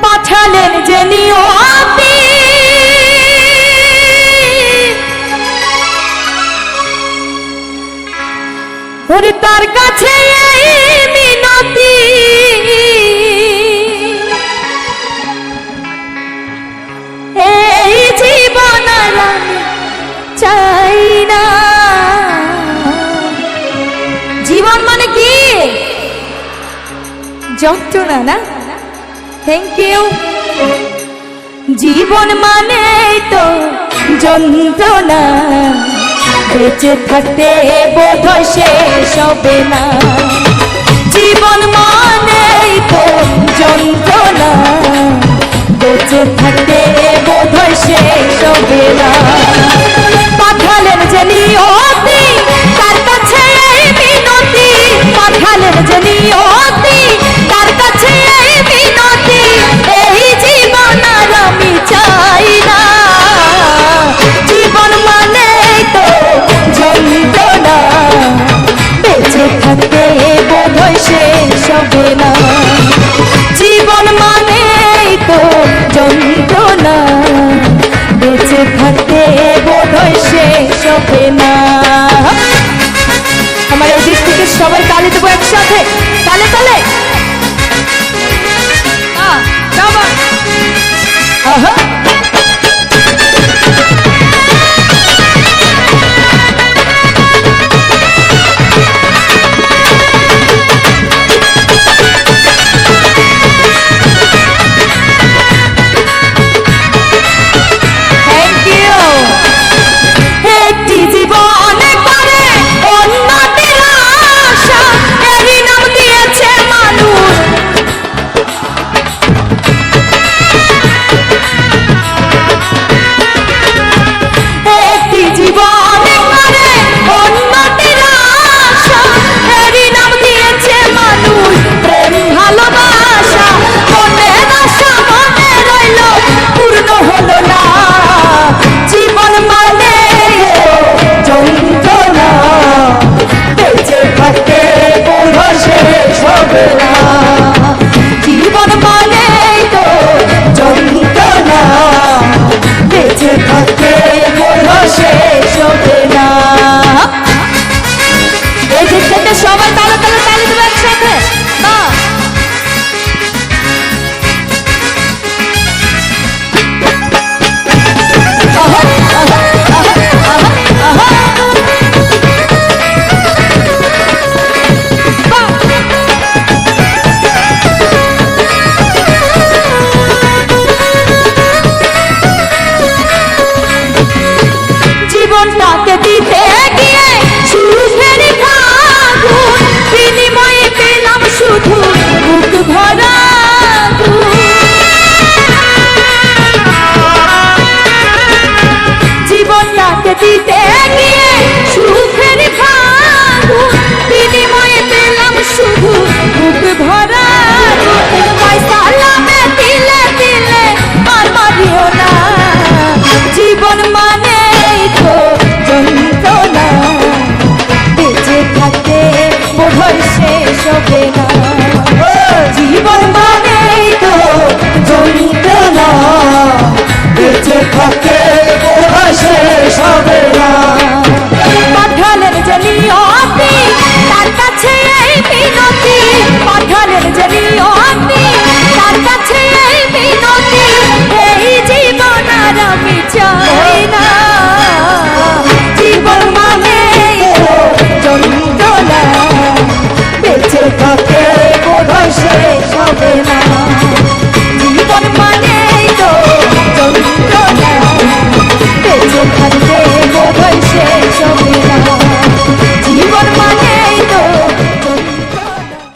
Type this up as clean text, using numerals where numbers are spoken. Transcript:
পাঠালেন যে নিয়তি ওরে তার কাছে এই মিনতি এই জীবন আর আমি চাই না। জীবন মানে কি? যন্ত্রণা না? Thank you. জীবন মানে তো যন্ত্রণা, বেঁচে থাকতে বোধহয় শেষ হবে না। জীবন মানে তো যন্ত্রণা, বেঁচে থাকতে বোধহয় শেষ হবে না। পাঠালেন যে নিয়তি তার কাছে এই মিনতি, পাঠালেন যে নিয়তি তার কাছে এই মিনতি, এই জীবন আর আমি চাই না। জীবন মানে তো যন্ত্রণা, বেঁচে থাকতে বোধহয় শেষ হবে না। জীবন মানে তো যন্ত্রণা, বেঁচে থাকতে বোধহয় শেষ হবে না। আমার এই দিক থেকে সবাই তালে দেবো একসাথে, তালে তালে। আহা